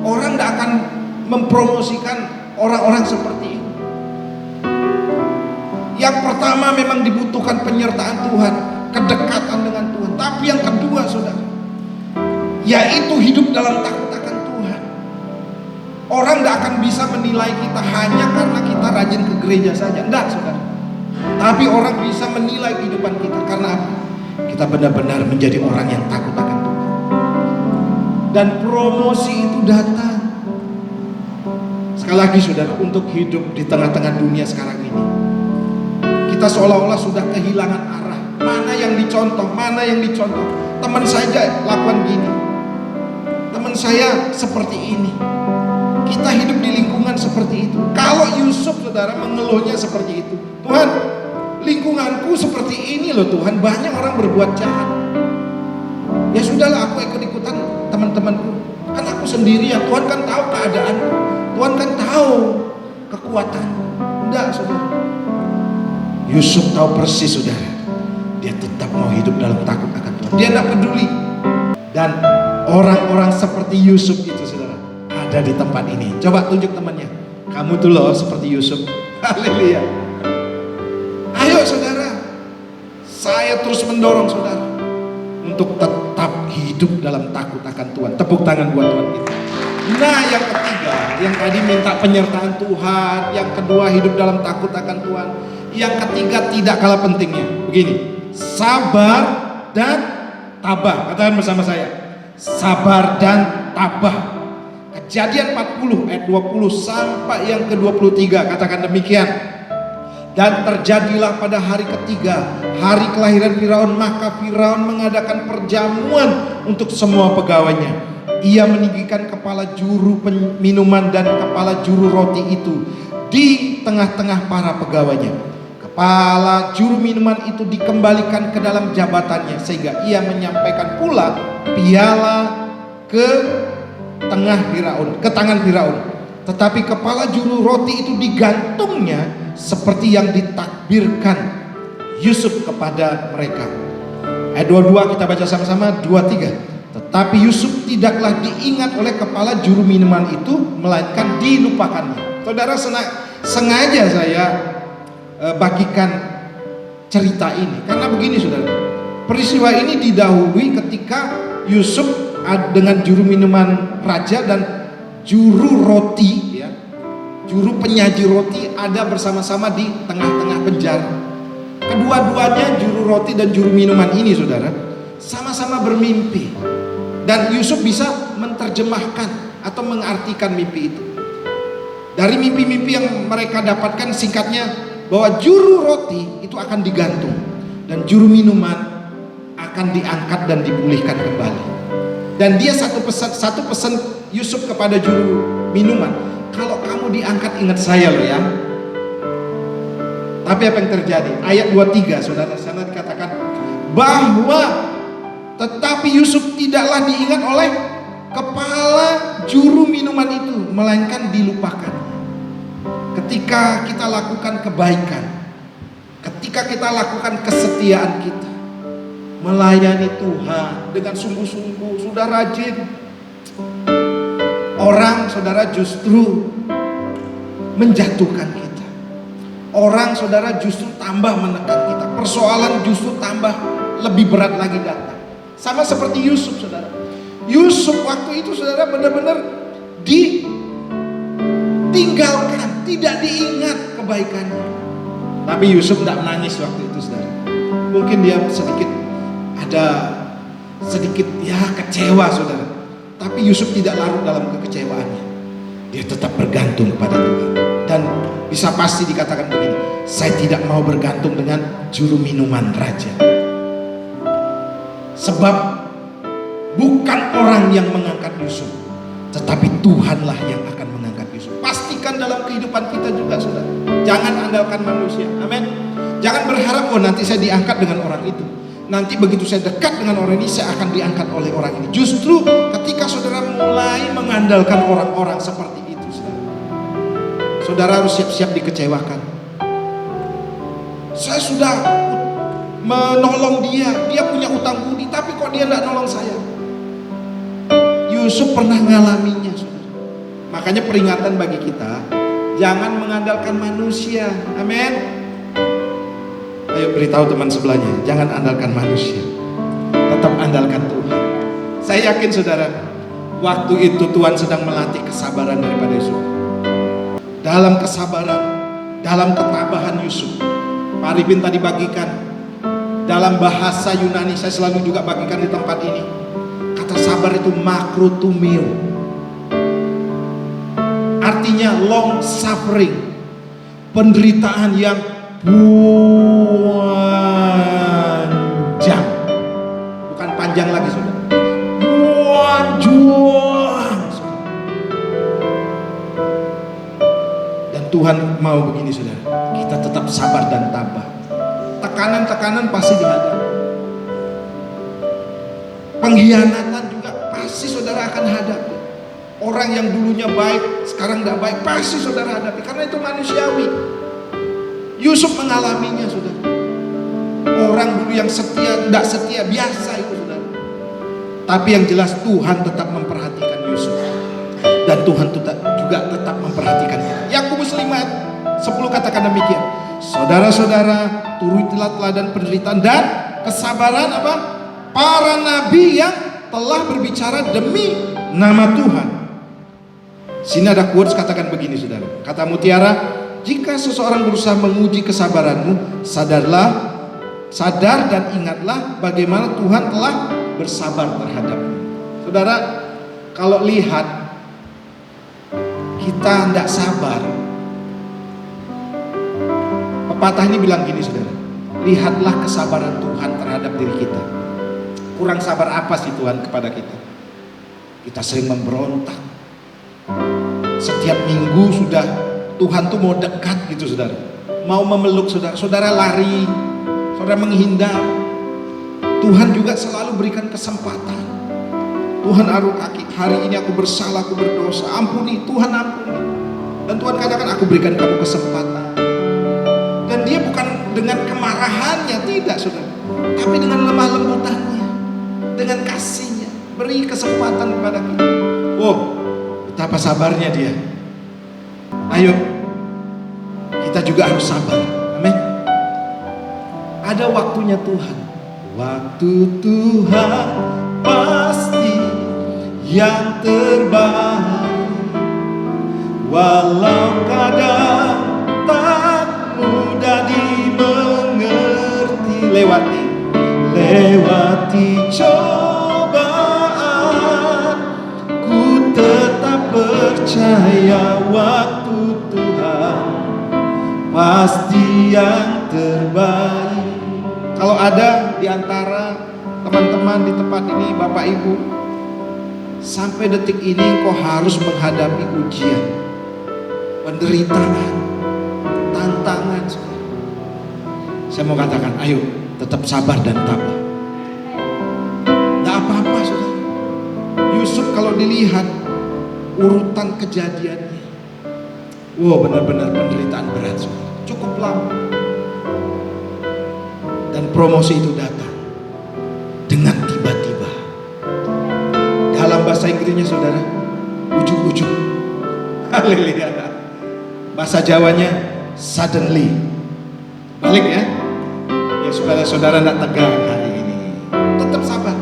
Orang tidak akan mempromosikan orang-orang seperti ini. Yang pertama memang dibutuhkan penyertaan Tuhan, kedekatan dengan Tuhan. Tapi yang kedua, saudara, yaitu hidup dalam takut akan Tuhan. Orang tidak akan bisa menilai kita hanya karena kita rajin ke gereja saja. Tidak, saudara. Tapi orang bisa menilai kehidupan kita karena apa? Kita benar-benar menjadi orang yang takut akan Tuhan. Dan promosi itu datang. Sekali lagi, saudara, untuk hidup di tengah-tengah dunia sekarang ini, kita seolah-olah sudah kehilangan arah. Mana yang dicontoh, mana yang dicontoh. Teman saya lakukan gini, teman saya seperti ini. Kita hidup di lingkungan seperti itu. Kalau Yusuf, saudara, mengeluhnya seperti itu, Tuhan, lingkunganku seperti ini loh Tuhan, banyak orang berbuat jahat. Ya sudahlah, aku ikut-ikutan teman-temanku. Kan aku sendirian, Tuhan kan tahu keadaan, Tuhan kan tahu kekuatan. Enggak, saudara. Yusuf tahu persis, saudara, dia tetap mau hidup dalam takut akan Tuhan. Dia tidak peduli. Dan orang-orang seperti Yusuf itu, saudara, ada di tempat ini. Coba tunjuk temannya, kamu tuh loh seperti Yusuf. Haleluya. Ayo saudara, saya terus mendorong saudara untuk tetap hidup dalam takut akan Tuhan. Tepuk tangan buat Tuhan kita. Nah, yang ketiga, yang tadi minta penyertaan Tuhan, yang kedua hidup dalam takut akan Tuhan, yang ketiga tidak kalah pentingnya. Begini, sabar dan tabah. Katakan bersama saya, sabar dan tabah. Kejadian 40 ayat 20 sampai yang ke-23 katakan demikian. Dan terjadilah pada hari ketiga, hari kelahiran Firaun, maka Firaun mengadakan perjamuan untuk semua pegawainya. Ia meninggikan kepala juru minuman dan kepala juru roti itu di tengah-tengah para pegawainya. Kepala juru minuman itu dikembalikan ke dalam jabatannya, sehingga ia menyampaikan pula piala ke tangan Firaun. Tetapi kepala juru roti itu digantungnya seperti yang ditakbirkan Yusuf kepada mereka. Ayat 22 kita baca sama-sama, 23. Tetapi Yusuf tidaklah diingat oleh kepala juru minuman itu, melainkan dilupakannya. Saudara, sengaja saya bagikan cerita ini karena begini, saudara. Peristiwa ini didahului ketika Yusuf dengan juru minuman raja dan juru roti, ya, juru penyaji roti ada bersama-sama di tengah-tengah penjara. Kedua-duanya, juru roti dan juru minuman ini, saudara, sama-sama bermimpi. Dan Yusuf bisa menerjemahkan atau mengartikan mimpi itu. Dari mimpi-mimpi yang mereka dapatkan, singkatnya bahwa juru roti itu akan digantung dan juru minuman akan diangkat dan dipulihkan kembali. Dan dia satu pesan Yusuf kepada juru minuman, kalau kamu diangkat ingat saya loh ya. Tapi apa yang terjadi? Ayat 23 saudara, sana dikatakan bahwa tetapi Yusuf tidaklah diingat oleh kepala juru minuman itu, melainkan dilupakan. Ketika kita lakukan kebaikan, ketika kita lakukan kesetiaan kita, melayani Tuhan dengan sungguh-sungguh, sudah rajin, orang, saudara, justru menjatuhkan kita. Orang, saudara, justru tambah menekan kita. Persoalan justru tambah lebih berat lagi datang. Sama seperti Yusuf, saudara. Yusuf waktu itu, saudara, benar-benar ditinggalkan, tidak diingat kebaikannya. Tapi Yusuf tidak menangis waktu itu, saudara. Mungkin dia sedikit ya kecewa, saudara. Tapi Yusuf tidak larut dalam kekecewaannya. Dia tetap bergantung kepada Tuhan. Dan bisa pasti dikatakan begini, saya tidak mau bergantung dengan juru minuman raja. Sebab bukan orang yang mengangkat Yusuf, tetapi Tuhanlah yang akan mengangkat Yusuf. Pastikan dalam kehidupan kita juga, saudara. Jangan andalkan manusia. Amin. Jangan berharap, oh nanti saya diangkat dengan orang itu. Nanti begitu saya dekat dengan orang ini, saya akan diangkat oleh orang ini. Justru ketika saudara mulai mengandalkan orang-orang seperti itu, saudara harus siap-siap dikecewakan. Saya sudah menolong dia punya utang budi, tapi kok dia tidak nolong saya. Yusuf pernah ngalaminya, saudara. Makanya peringatan bagi kita, jangan mengandalkan manusia. Amin. Ayo beritahu teman sebelahnya, jangan andalkan manusia, tetap andalkan Tuhan. Saya yakin saudara, waktu itu Tuhan sedang melatih kesabaran daripada Yusuf. Dalam kesabaran, dalam ketabahan Yusuf, Pak Arifin tadi bagikan dalam bahasa Yunani, saya selalu juga bagikan di tempat ini. Kata sabar itu makrotumeo, artinya long suffering, penderitaan yang panjang, bukan panjang lagi saudara, panjang. Dan Tuhan mau begini saudara, kita tetap sabar dan tabah. Tekanan-tekanan pasti dihadapi, pengkhianatan juga pasti saudara akan hadapi. Orang yang dulunya baik sekarang tidak baik pasti saudara hadapi, karena itu manusiawi. Yusuf mengalaminya saudara. Orang dulu yang setia tidak setia biasa itu saudara. Tapi yang jelas Tuhan tetap memperhatikan Yusuf, dan Tuhan juga tetap memperhatikan kita. Yakobus 5:10 katakan demikian, saudara-saudara, turutilah teladan penderitaan dan kesabaran apa? Para nabi yang telah berbicara demi nama Tuhan. Sini ada quotes katakan begini saudara. Kata Mutiara, jika seseorang berusaha menguji kesabaranmu, sadar dan ingatlah bagaimana Tuhan telah bersabar terhadapmu. Saudara, kalau lihat kita tidak sabar, pepatah ini bilang gini saudara, lihatlah kesabaran Tuhan terhadap diri kita. Kurang sabar apa sih Tuhan kepada kita? Kita sering memberontak. Setiap minggu sudah Tuhan tuh mau dekat gitu saudara, mau memeluk saudara, saudara lari, saudara menghindar. Tuhan juga selalu berikan kesempatan. Tuhan hari ini aku bersalah, aku berdosa, ampuni Tuhan, ampuni. Dan Tuhan katakan aku berikan kamu kesempatan. Dan dia bukan dengan kemarahannya, tidak saudara, tapi dengan lemah lembutannya, dengan kasihnya, beri kesempatan kepada kita. Oh, betapa sabarnya dia. Ayo, kita juga harus sabar. Amin. Ada waktunya Tuhan. Waktu Tuhan pasti yang terbaik, walau kadang tak mudah dimengerti. Lewati cobaan, ku tetap percaya waktu Tuhan pasti yang terbaik. Kalau ada di antara teman-teman di tempat ini, Bapak Ibu, sampai detik ini kau harus menghadapi ujian, penderitaan, tantangan. Saya mau katakan, ayo tetap sabar dan tabah. Gak apa-apa saudara. Yusuf kalau dilihat urutan kejadiannya, wow, benar-benar penderitaan berat saudara. Cukup lama. Dan promosi itu datang dengan tiba-tiba. Dalam bahasa Inggrisnya saudara, ujuk-ujuk. Haleluya. Bahasa Jawanya suddenly. Balik ya. Ya saudara-saudara tidak tegang hari ini. Tetap sabar.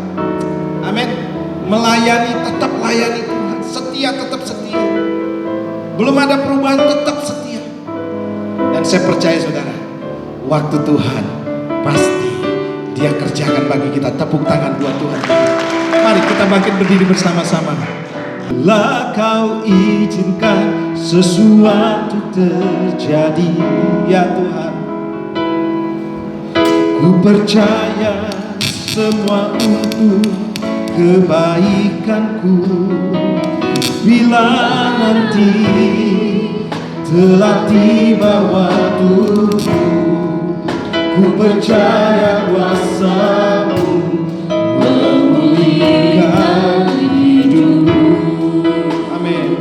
Amin. Melayani, tetap layani Tuhan. Setia, tetap setia. Belum ada perubahan, tetap setia. Dan saya percaya saudara, waktu Tuhan pasti Dia kerjakan bagi kita. Tepuk tangan buat Tuhan. Mari kita bangkit berdiri bersama-sama. Lah kau izinkan sesuatu terjadi ya Tuhan. Ku percaya semua untuk kebaikanku. Bila nanti telah tiba waktuku, ku percaya kuasa-Mu memulihkan hidupku. Amin.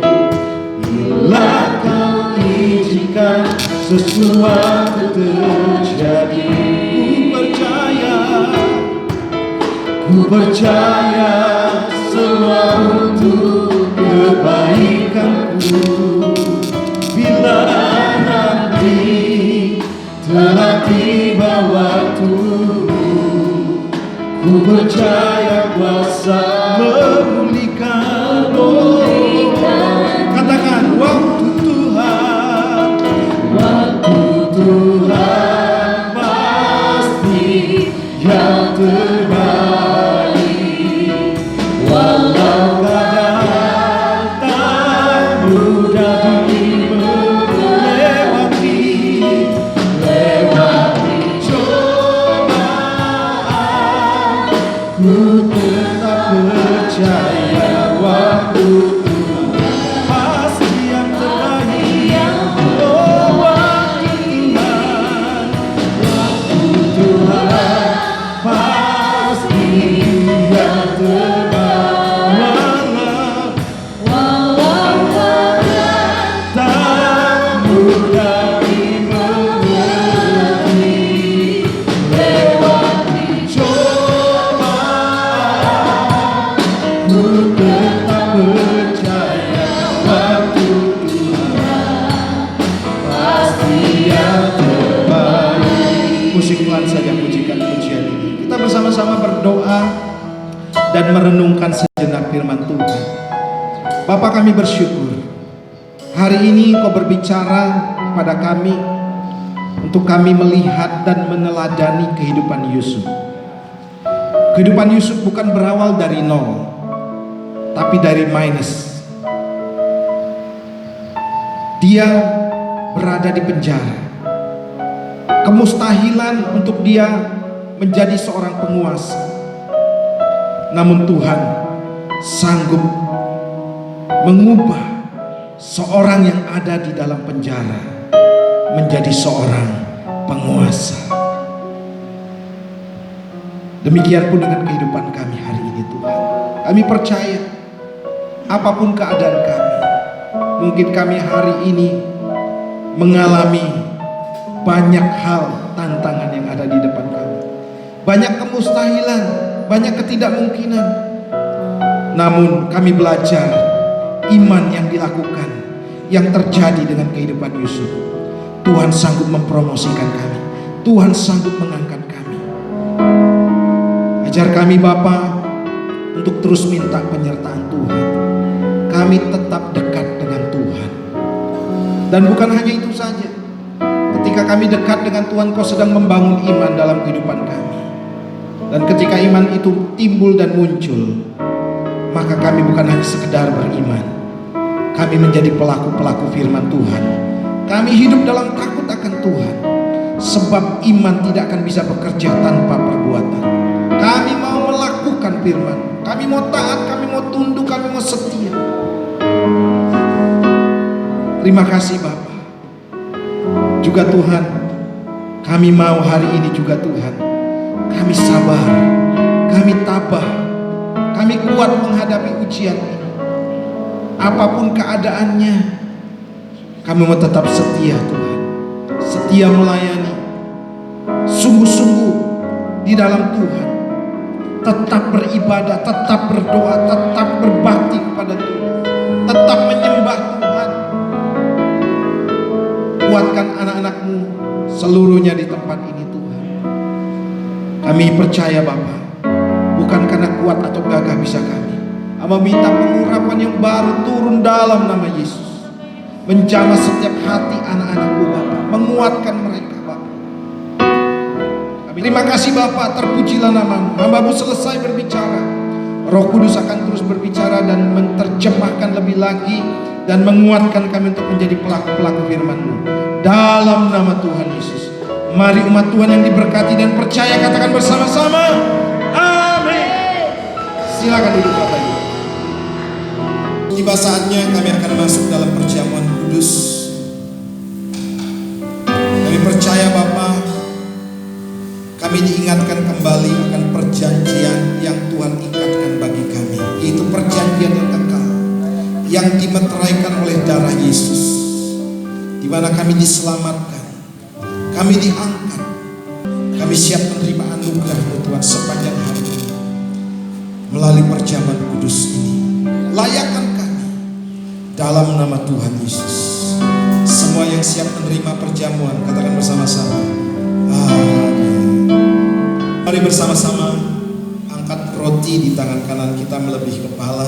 Bila kau izinkan sesuatu terjadi, ku percaya semua untuk telah tiba waktumu, ku percaya kuasa memulihkanmu. Katakan, waktu Tuhan, waktu Tuhan pasti yang terbaik. Walau kadang tak mudah melewati cobaan, ku tetap percaya waktu Tuhan pasti yang terbaik. Oh, waktu Tuhan, waktu Tuhan pasti yang terbaik. Walau kadang tak mudah dimengerti, lewati cobaan, ku tetap percaya waktu Tuhan pasti yang terbaik. Musik pelan saja, pujikan pujian ini. Kita bersama-sama berdoa dan merenungkan sejenak firman Tuhan. Bapa, kami bersyukur hari ini Kau berbicara kepada kami untuk kami melihat dan meneladani kehidupan Yusuf. Kehidupan Yusuf bukan berawal dari nol, tapi dari minus. Dia berada di penjara. Kemustahilan untuk dia menjadi seorang penguasa. Namun Tuhan sanggup mengubah seorang yang ada di dalam penjara menjadi seorang penguasa. Demikian pun dengan kehidupan kami hari ini Tuhan. Kami percaya apapun keadaan kami, mungkin kami hari ini mengalami banyak hal tantangan yang ada di depan kami, banyak kemustahilan, banyak ketidakmungkinan. Namun kami belajar iman yang dilakukan, yang terjadi dengan kehidupan Yusuf. Tuhan sanggup mempromosikan kami, Tuhan sanggup mengangkat kami. Ajar kami Bapa untuk terus minta penyertaan Tuhan. Kami tetap dekat dengan Tuhan. Dan bukan hanya itu saja, ketika kami dekat dengan Tuhan, Kau sedang membangun iman dalam kehidupan kami. Dan ketika iman itu timbul dan muncul, maka kami bukan hanya sekedar beriman, kami menjadi pelaku-pelaku firman Tuhan. Kami hidup dalam takut akan Tuhan, sebab iman tidak akan bisa bekerja tanpa perbuatan. Kami mau melakukan firman, kami mau taat, kami mau tunduk, kami mau setia. Terima kasih Bapa. Juga Tuhan, kami mau hari ini juga Tuhan, kami sabar, kami tabah, kami kuat menghadapi ujian ini. Apapun keadaannya, kami mau tetap setia Tuhan, setia melayani, sungguh-sungguh di dalam Tuhan, tetap beribadah, tetap berdoa, tetap berbakti kepada Tuhan, tetap menyembah Tuhan. Kuatkan anak-anak-Mu seluruhnya di tempat ini Tuhan. Kami percaya Bapa, bukan karena kuat atau gagah bisa kami, Amba minta pengurapan yang baru turun dalam nama Yesus, menjamah setiap hati anak-anak-Mu Bapa, menguatkan mereka Bapa. Kami terima kasih Bapa, terpujilah nama-Mu. Hamba-Mu selesai berbicara, Roh Kudus akan terus berbicara dan menerjemahkan lebih lagi dan menguatkan kami untuk menjadi pelaku-pelaku firman-Mu dalam nama Tuhan Yesus. Mari umat Tuhan yang diberkati dan percaya katakan bersama-sama amin. Silakan duduk Bapak Ibu. Tiba saatnya kami akan masuk dalam perjamuan kudus. Kami percaya Bapa, kami diingatkan kembali akan perjanjian yang Tuhan ikatkan bagi kami, yaitu perjanjian yang kekal, yang dimeteraikan oleh darah Yesus, di mana kami diselamatkan, kami diangkat, kami siap menerima anugerah Tuhan sepanjang hari ini melalui perjamuan kudus ini. Layakkan kami dalam nama Tuhan Yesus. Semua yang siap menerima perjamuan katakan bersama-sama Mari bersama-sama angkat roti di tangan kanan kita melebihi kepala.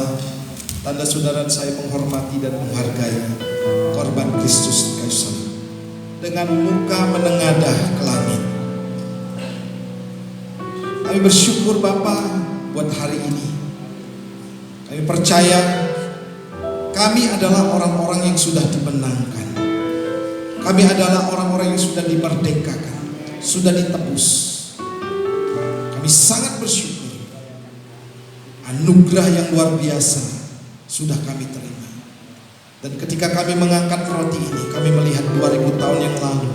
Tanda saudara saya menghormati dan menghargai korban Kristus di kayu salib. Dengan muka menengadah ke langit. Kami bersyukur Bapa buat hari ini. Kami percaya kami adalah orang-orang yang sudah dimenangkan. Kami adalah orang-orang yang sudah dimerdekakan, sudah ditebus. Kami sangat bersyukur. Anugerah yang luar biasa sudah kami terima. Dan ketika kami mengangkat roti ini, kami melihat 2000 tahun yang lalu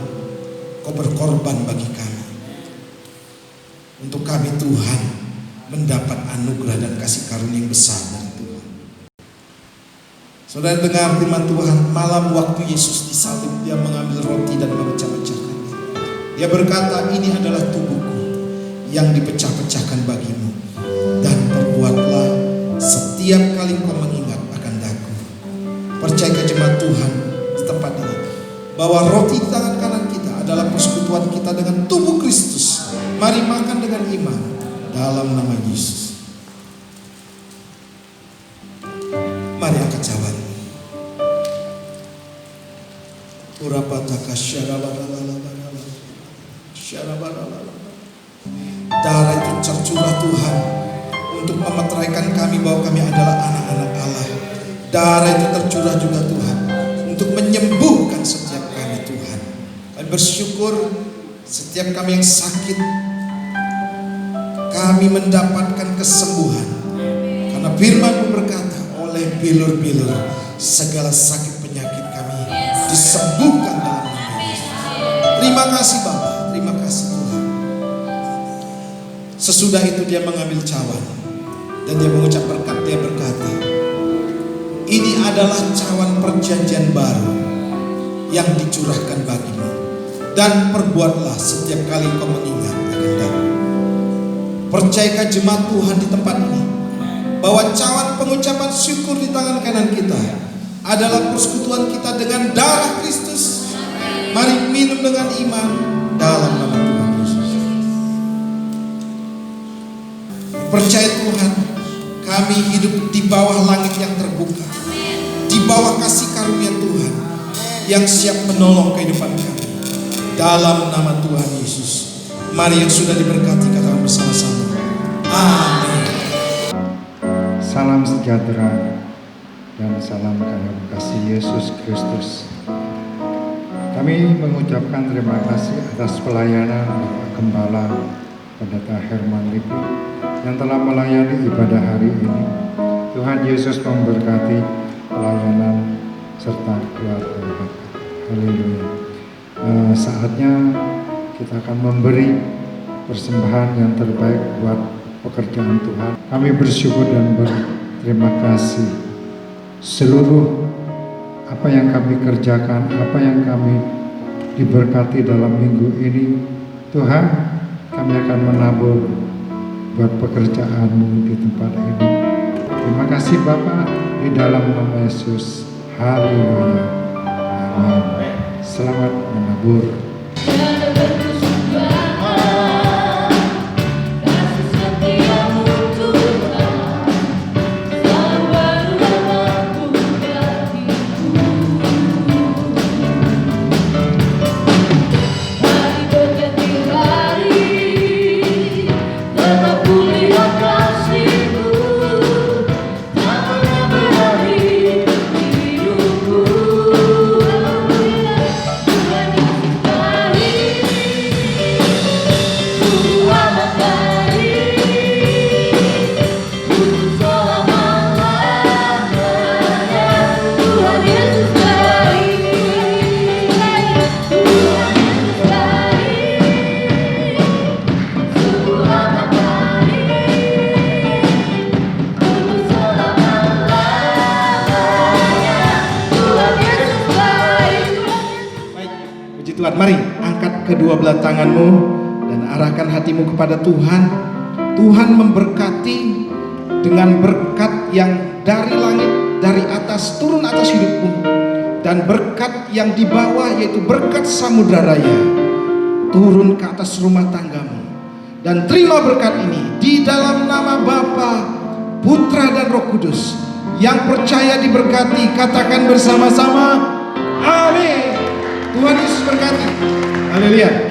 Kau berkorban bagi kami. Untuk kami Tuhan mendapat anugerah dan kasih karunia yang besar dari Tuhan. Saudara dengar firman Tuhan, malam waktu Yesus disalib, Dia mengambil roti dan memecah-pecahkannya. Dia berkata, ini adalah tubuhku yang dipecah-pecahkan bagimu. Dan perbuatlah setiap kali kau mengingat akan daku. Percaya jemaat Tuhan di tempat ini, bahwa roti di tangan kanan kita adalah persekutuan kita dengan tubuh Kristus. Mari makan dengan iman dalam nama Yesus. Mari angkat cawan. Darah itu tercurah Tuhan untuk memeteraikan kami bahwa kami adalah anak-anak Allah. Darah itu tercurah juga Tuhan untuk menyembuhkan setiap kami Tuhan. Kami bersyukur setiap kami yang sakit, kami mendapatkan kesembuhan. Karena firman-Mu berkata, oleh bilur-bilur segala sakit penyakit kami disembuhkan dalam nama Yesus. Terima kasih Bapa, terima kasih Tuhan. Sesudah itu Dia mengambil cawan dan Dia mengucap berkat. Dia berkata, ini adalah cawan perjanjian baru yang dicurahkan bagimu, dan perbuatlah setiap kali kau mengingat akan daku. Percayakah jemaat Tuhan di tempat ini bahwa cawan pengucapan syukur di tangan kanan kita adalah persekutuan kita dengan darah Kristus. Mari minum dengan iman dalam nama Tuhan Yesus. Percaya Tuhan, kami hidup di bawah langit yang terbuka, di bawah kasih karunia Tuhan yang siap menolong kehidupan kami. Dalam nama Tuhan Yesus. Mari yang sudah diberkati katakan bersama-sama, amin. Salam sejahtera dan salam karya kasih Yesus Kristus. Kami mengucapkan terima kasih atas pelayanan Bapak Gembala Pendeta Herman Lipi yang telah melayani ibadah hari ini. Tuhan Yesus memberkati pelayanan serta keluarga Bapak. Haleluya. Saatnya kita akan memberi persembahan yang terbaik buat pekerjaan Tuhan. Kami bersyukur dan berterima kasih seluruh apa yang kami kerjakan, apa yang kami diberkati dalam minggu ini. Tuhan, kami akan menabur buat pekerjaan-Mu di tempat ini. Terima kasih Bapak, di dalam nama Yesus. Haleluya. Amin. Selamat menabur. Tuhan, mari angkat kedua belah tanganmu dan arahkan hatimu kepada Tuhan. Tuhan memberkati dengan berkat yang dari langit, dari atas, turun atas hidupmu. Dan berkat yang di bawah, yaitu berkat samudra raya, turun ke atas rumah tanggamu. dan terima berkat ini di dalam nama Bapa, Putra dan Roh Kudus. Yang percaya diberkati, katakan bersama-sama, amin. Tuhan Yesus berkati. Haleluya.